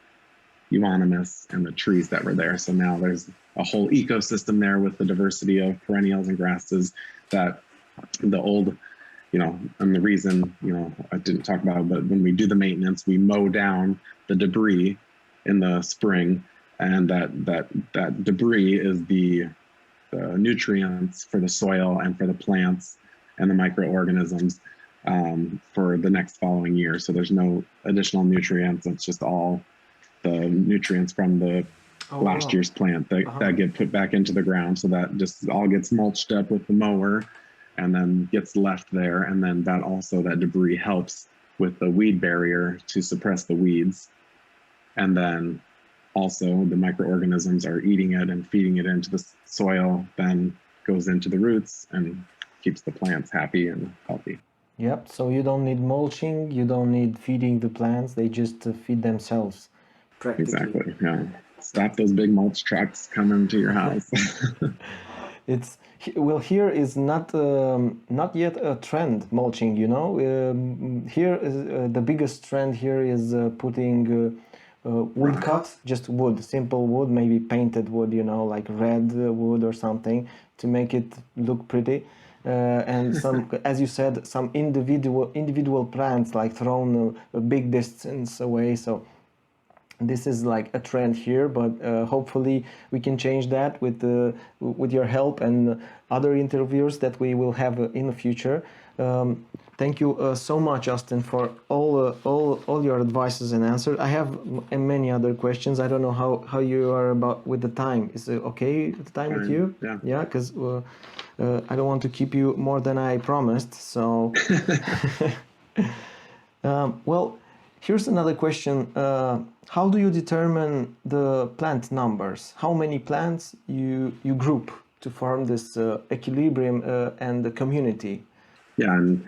euonymus and the trees that were there. So now there's a whole ecosystem there with the diversity of perennials and grasses that the old, and the reason, I didn't talk about it, but when we do the maintenance, we mow down the debris in the spring, and that debris is the nutrients for the soil and for the plants and the microorganisms for the next following year. So there's no additional nutrients. It's just all the nutrients from the last year's plant that get put back into the ground. So that just all gets mulched up with the mower and then gets left there. And then that debris helps with the weed barrier to suppress the weeds. And then also the microorganisms are eating it and feeding it into the soil, then goes into the roots and keeps the plants happy and healthy. Yep, so you don't need mulching, you don't need feeding the plants, they just feed themselves, practically. Exactly, yeah. Stop those big mulch trucks coming to your house. Here is not yet a trend, mulching, here is the biggest trend here is putting wood cut, just wood, simple wood, maybe painted wood, like red wood or something, to make it look pretty. And some, as you said, some individual plants like thrown a big distance away. So this is like a trend here, but hopefully we can change that with your help and other interviews that we will have in the future. Thank you so much, Austin, for all your advices and answers. I have many other questions. I don't know how you are about with the time. Is it okay the time with you? Yeah. Yeah, because I don't want to keep you more than I promised. So, well, here's another question. How do you determine the plant numbers? How many plants you group to form this equilibrium and the community? Yeah, and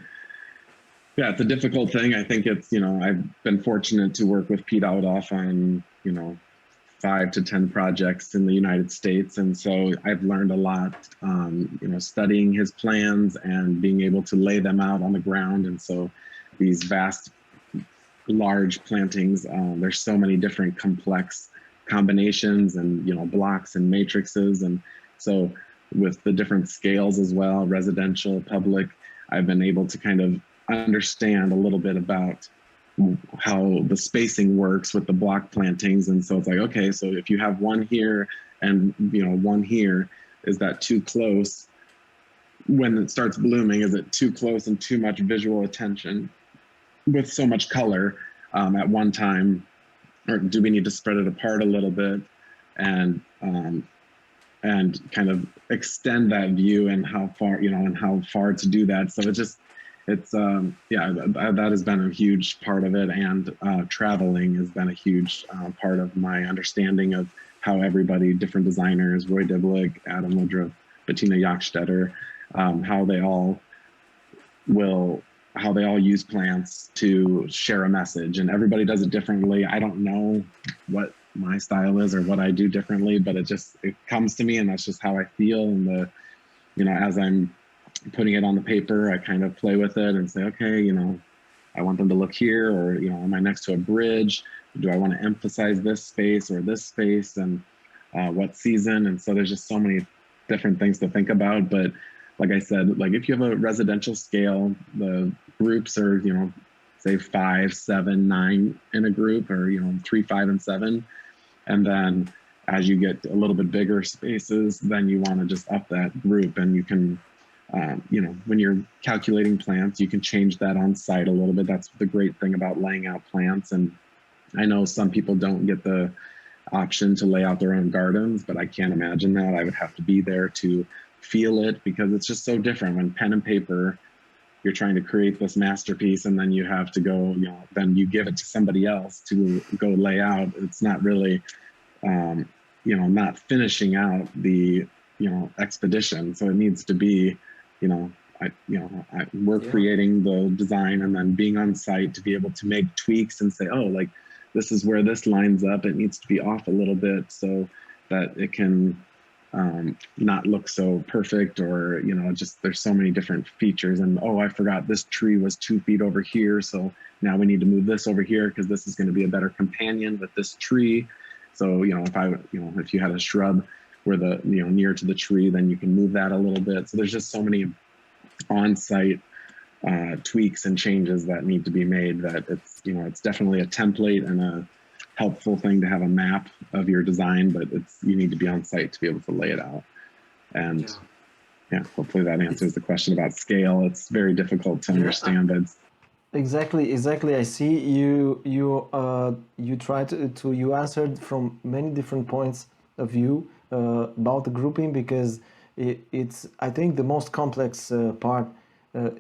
Yeah, it's a difficult thing. I think it's, I've been fortunate to work with Pete Aldoff on, 5 to 10 projects in the United States. And so I've learned a lot, studying his plans and being able to lay them out on the ground. And so these vast, large plantings, there's so many different complex combinations and, blocks and matrices. And so with the different scales as well, residential, public, I've been able to kind of understand a little bit about how the spacing works with the block plantings. And so it's like, okay, so if you have one here and one here, is that too close? When it starts blooming, is it too close and too much visual attention with so much color at one time? Or do we need to spread it apart a little bit and kind of extend that view and how far to do that? So that has been a huge part of it, and traveling has been a huge part of my understanding of how everybody, different designers, Roy Diblick, Adam Woodruff, Bettina Jachstetter, how they all use plants to share a message, and everybody does it differently. I don't know what my style is or what I do differently, but it comes to me, and that's just how I feel. And as I'm putting it on the paper, I kind of play with it and say, okay, I want them to look here, or, am I next to a bridge? Do I want to emphasize this space or this space, and what season? And so there's just so many different things to think about. But like I said, like if you have a residential scale, the groups are, say 5, 7, 9 in a group, or, 3, 5, and 7. And then as you get a little bit bigger spaces, then you want to just up that group, and you can, when you're calculating plants, you can change that on site a little bit. That's the great thing about laying out plants. And I know some people don't get the option to lay out their own gardens, but I can't imagine that. I would have to be there to feel it, because it's just so different when pen and paper, you're trying to create this masterpiece, and then you have to go, then you give it to somebody else to go lay out. It's not really, not finishing out the, expedition. So it needs to be, we're creating the design, and then being on site to be able to make tweaks and say, oh, like this is where this lines up. It needs to be off a little bit so that it can not look so perfect, or, just there's so many different features. And, oh, I forgot this tree was 2 feet over here. So now we need to move this over here because this is going to be a better companion with this tree. So, if you had a shrub where the, near to the tree, then you can move that a little bit. So there's just so many on-site tweaks and changes that need to be made, that it's definitely a template and a helpful thing to have a map of your design, but you need to be on site to be able to lay it out. And hopefully that answers the question about scale. It's very difficult to understand, but Exactly. I see you tried to you answered from many different points of view about the grouping, because it's, I think, the most complex part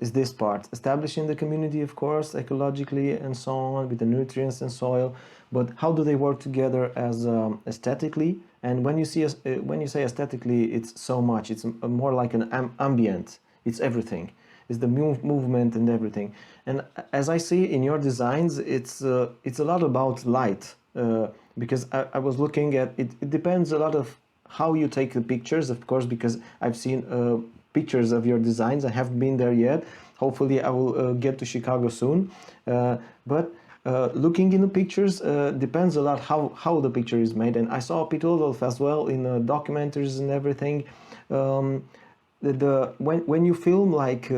is this part, establishing the community, of course, ecologically and so on, with the nutrients and soil, but how do they work together as aesthetically? And when you say aesthetically, it's so much. It's more like an ambient. It's everything. It's the movement and everything. And as I see in your designs, it's a lot about light, because I was looking at it. It depends a lot of how you take the pictures, of course, because I've seen pictures of your designs. I haven't been there yet. Hopefully I will get to Chicago soon. But looking in the pictures depends a lot how the picture is made. And I saw Pete Rudolph as well in documentaries and everything. When you film like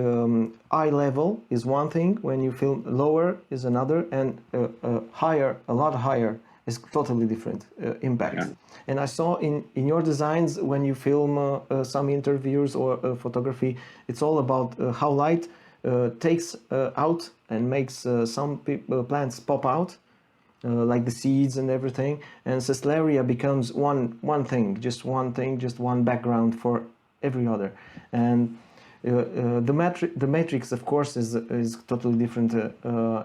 eye level is one thing, when you film lower is another, and higher, a lot higher, is totally different impact. Yeah. And I saw in your designs, when you film some interviews or photography, it's all about how light takes out and makes some plants pop out, like the seeds and everything, and Ceslaria becomes one thing, just one background for every other. And the matrix, of course, is totally different.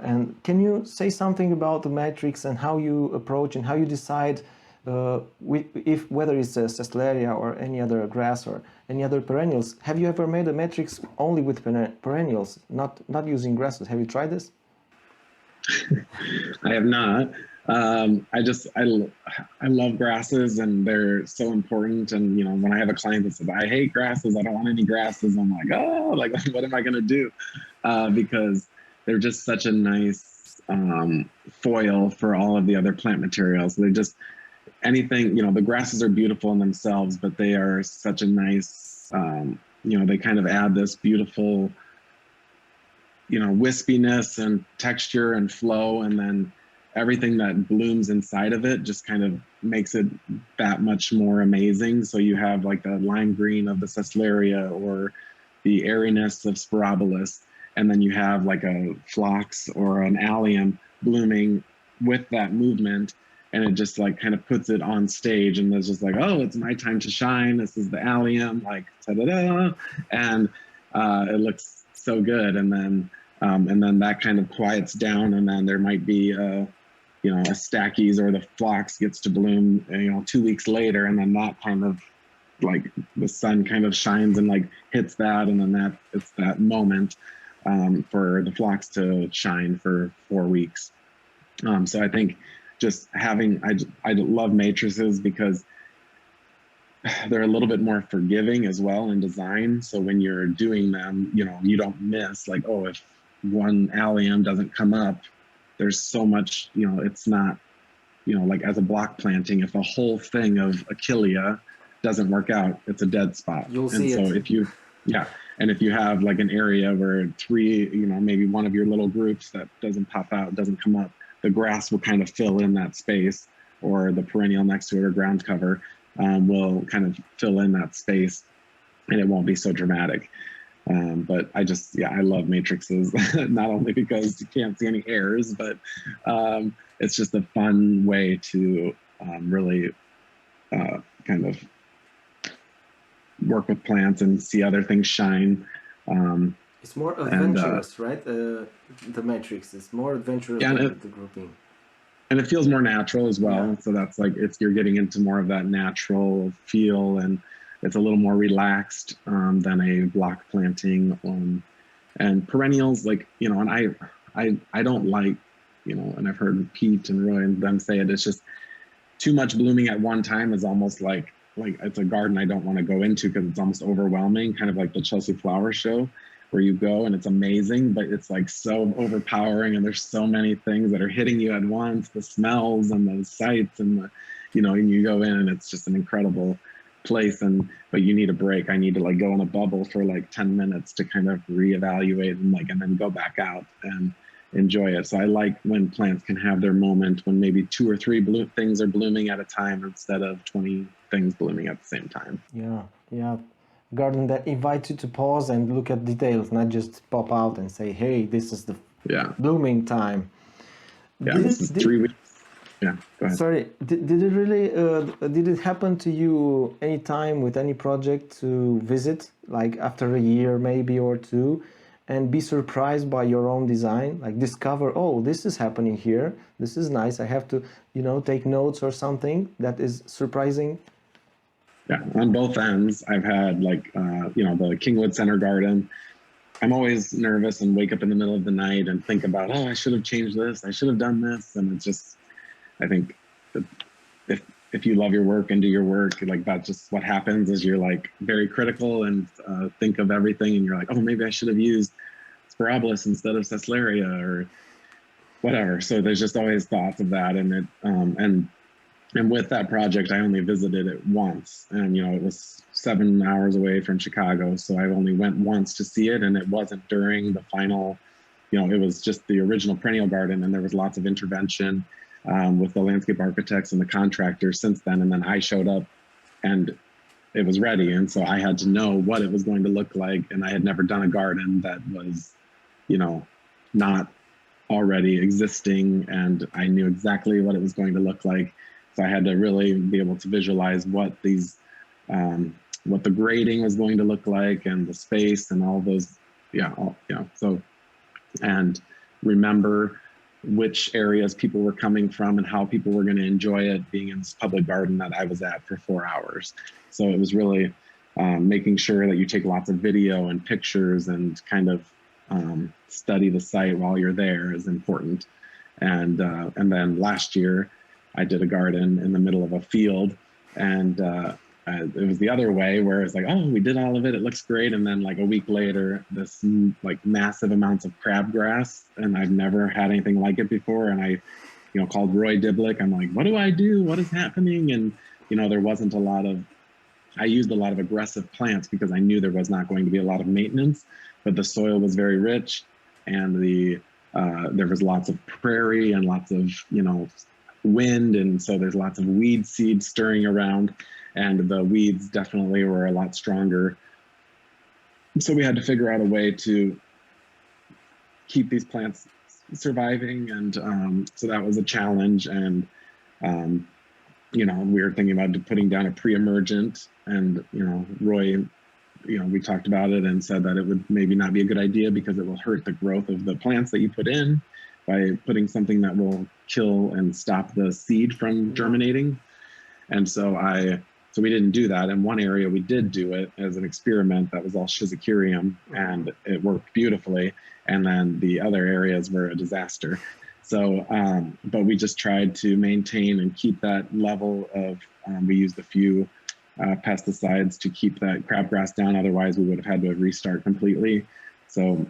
And can you say something about the matrix and how you approach and how you decide if whether it's a ceslaria or any other grass or any other perennials, have you ever made a matrix only with perennials, not using grasses? Have you tried this? I have not. I love grasses and they're so important. And, when I have a client that says, I hate grasses, I don't want any grasses, I'm like, oh, like, what am I going to do? Because they're just such a nice foil for all of the other plant materials. They're just anything, the grasses are beautiful in themselves, but they are such a nice, they kind of add this beautiful, wispiness and texture and flow, and then everything that blooms inside of it just kind of makes it that much more amazing. So you have like the lime green of the ceslaria or the airiness of spirabolis, and then you have like a phlox or an allium blooming with that movement, and it just like kind of puts it on stage, and it's just like, oh, it's my time to shine. This is the allium, like ta-da-da, and it looks so good. And then that kind of quiets down, and then there might be a stackies or the phlox gets to bloom 2 weeks later, and then that kind of like the sun kind of shines and like hits that, and then it's that moment for the phlox to shine for 4 weeks. So I think just having I love matrices because they're a little bit more forgiving as well in design. So when you're doing them, you don't miss like, oh, if one allium doesn't come up, there's so much, it's not, like as a block planting, if a whole thing of Achillea doesn't work out, it's a dead spot. You'll see it. If you have like an area where maybe one of your little groups that doesn't pop out, doesn't come up, the grass will kind of fill in that space, or the perennial next to it or ground cover will kind of fill in that space, and it won't be so dramatic. But I love matrices, not only because you can't see any errors, but it's just a fun way to really kind of work with plants and see other things shine. It's more adventurous, right? The matrix is more adventurous than the grouping. And it feels more natural as well. Yeah. So that's like, you're getting into more of that natural feel, and it's a little more relaxed than a block planting. And perennials, like, and I don't like, and I've heard Pete and Roy and them say it, it's just too much blooming at one time is almost like it's a garden I don't want to go into because it's almost overwhelming, kind of like the Chelsea Flower Show, where you go and it's amazing, but it's like so overpowering, and there's so many things that are hitting you at once, the smells and the sights and and you go in and it's just an incredible place, but you need a break. I need to like go in a bubble for like 10 minutes to kind of reevaluate and then go back out and enjoy it. So I like when plants can have their moment when maybe 2 or 3 things are blooming at a time instead of 20 things blooming at the same time. Yeah. Garden that invites you to pause and look at details, not just pop out and say, hey, this is the blooming time. This is 3 weeks. Yeah, go ahead. Sorry, did it really, did it happen to you any time with any project to visit, like after a year maybe or two, and be surprised by your own design, like discover, oh, this is happening here, this is nice, I have to, take notes or something that is surprising? Yeah, on both ends. I've had like, the Kingwood Center garden. I'm always nervous and wake up in the middle of the night and think about, oh, I should have changed this, I should have done this. And it's just, I think that if you love your work and do your work, like that's just what happens is you're like very critical and think of everything, and you're like, oh, maybe I should have used spirabolis instead of ceslaria or whatever. So there's just always thoughts of that. And with that project, I only visited it once, and it was 7 hours away from Chicago, so I only went once to see it, and it wasn't during the final. It was just the original perennial garden, and there was lots of intervention with the landscape architects and the contractors since then. And then I showed up, and it was ready, and so I had to know what it was going to look like, and I had never done a garden that was, not already existing, and I knew exactly what it was going to look like. So I had to really be able to visualize what what the grading was going to look like, and the space and all those, and remember which areas people were coming from and how people were going to enjoy it being in this public garden that I was at for 4 hours. So it was really making sure that you take lots of video and pictures and kind of study the site while you're there is important. And then last year I did a garden in the middle of a field, and it was the other way where it's like, oh, we did all of it, it looks great, and then like a week later, this like massive amounts of crabgrass, and I've never had anything like it before. And I, called Roy Diblick. I'm like, what do I do? What is happening? And there wasn't a lot of. I used a lot of aggressive plants because I knew there was not going to be a lot of maintenance, but the soil was very rich, and there was lots of prairie and lots of wind, and so there's lots of weed seed stirring around, and the weeds definitely were a lot stronger. So we had to figure out a way to keep these plants surviving, and so that was a challenge. And we were thinking about putting down a pre-emergent, and Roy, we talked about it and said that it would maybe not be a good idea because it will hurt the growth of the plants that you put in by putting something that will kill and stop the seed from germinating. And so we didn't do that. In one area we did do it as an experiment that was all schizocurium, and it worked beautifully. And then the other areas were a disaster. So, but we just tried to maintain and keep that level of, we used a few pesticides to keep that crabgrass down. Otherwise we would have had to restart completely. So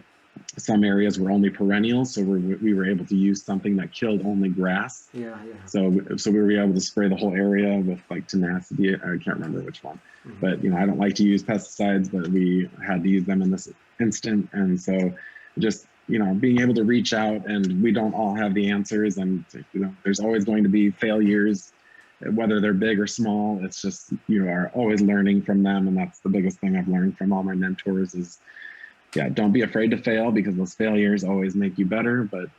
some areas were only perennials, so we were able to use something that killed only grass. Yeah. So we were able to spray the whole area with like tenacity. I can't remember which one, but I don't like to use pesticides, but we had to use them in this instant. And so just being able to reach out, and we don't all have the answers, and there's always going to be failures, whether they're big or small. It's just you are always learning from them, and that's the biggest thing I've learned from all my mentors is, don't be afraid to fail, because those failures always make you better. But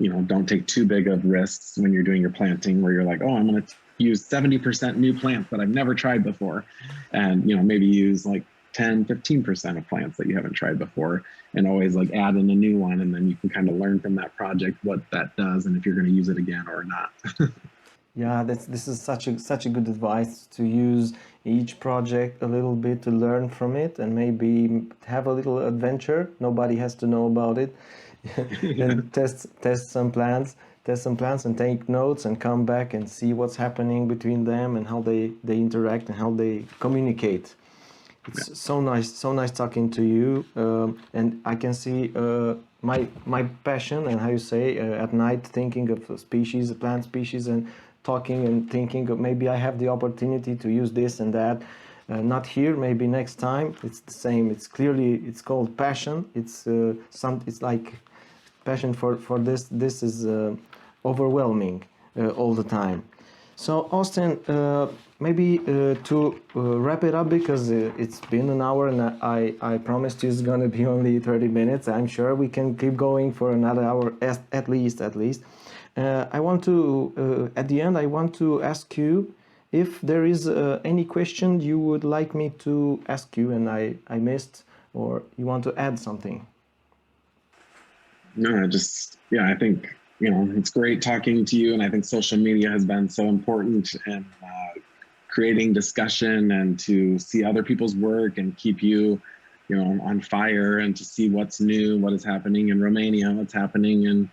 don't take too big of risks when you're doing your planting, where you're like, oh, I'm going to use 70% new plants that I've never tried before, and maybe use like 10-15% of plants that you haven't tried before, and always like add in a new one, and then you can kind of learn from that project what that does and if you're going to use it again or not. Yeah, this is such a good advice, to use each project a little bit to learn from it, and maybe have a little adventure. Nobody has to know about it. And test some plants, and take notes, and come back and see what's happening between them, and how they interact and how they communicate. It's so nice talking to you, and I can see my passion, and how you say at night thinking of plant species, and talking and thinking of maybe I have the opportunity to use this and that. Not here, maybe next time. It's the same. It's called passion. It's like passion for this. This is overwhelming all the time. So Austin, maybe to wrap it up, because it's been an hour, and I promised you it's going to be only 30 minutes. I'm sure we can keep going for another hour at least. I want to, at the end, I want to ask you if there is any question you would like me to ask you and I missed, or you want to add something. No, I think, it's great talking to you, and I think social media has been so important in creating discussion, and to see other people's work and keep you, on fire, and to see what's new, what is happening in Romania, what's happening in,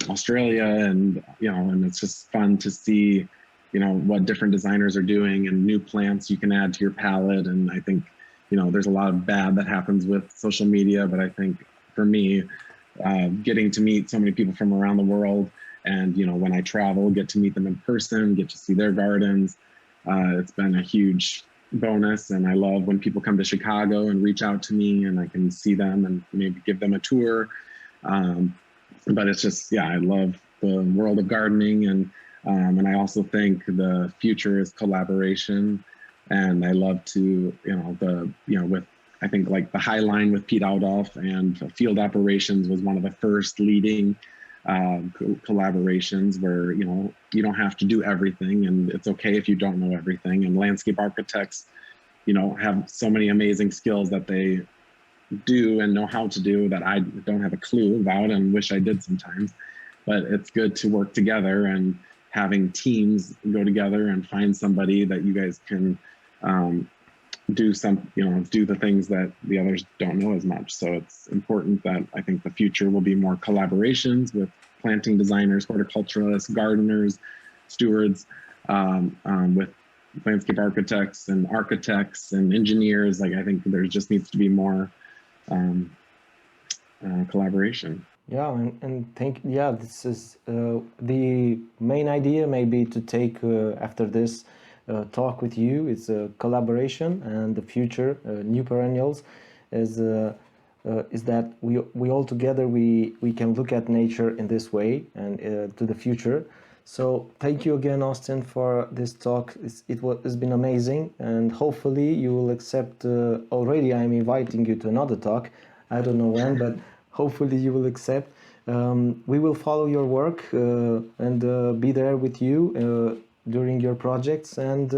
Australia, and, and it's just fun to see, what different designers are doing, and new plants you can add to your palette. And I think, there's a lot of bad that happens with social media, but I think for me, getting to meet so many people from around the world, and when I travel, get to meet them in person, get to see their gardens, it's been a huge bonus. And I love when people come to Chicago and reach out to me, and I can see them and maybe give them a tour. But it's just, I love the world of gardening, and I also think the future is collaboration. And I love to, with, I think like the High Line with Pete Aldolf and Field Operations was one of the first leading collaborations where, you don't have to do everything, and it's okay if you don't know everything. And landscape architects, have so many amazing skills that they do and know how to do that I don't have a clue about and wish I did sometimes. But it's good to work together, and having teams go together and find somebody that you guys can do the things that the others don't know as much. So it's important that I think the future will be more collaborations with planting designers, horticulturalists, gardeners, stewards, with landscape architects and engineers. Like, I think there just needs to be more collaboration. Yeah, this is the main idea, maybe, to take after this talk with you. It's a collaboration, and the future, new Perennials, is that we all together we can look at nature in this way and to the future. So thank you again, Austin, for this talk. It's been amazing, and hopefully you will accept. Already, I'm inviting you to another talk. I don't know when, but hopefully you will accept. We will follow your work and be there with you during your projects, and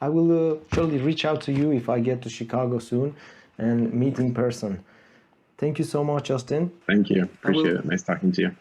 I will surely reach out to you if I get to Chicago soon and meet in person. Thank you so much, Austin. Thank you. Appreciate it. Nice talking to you.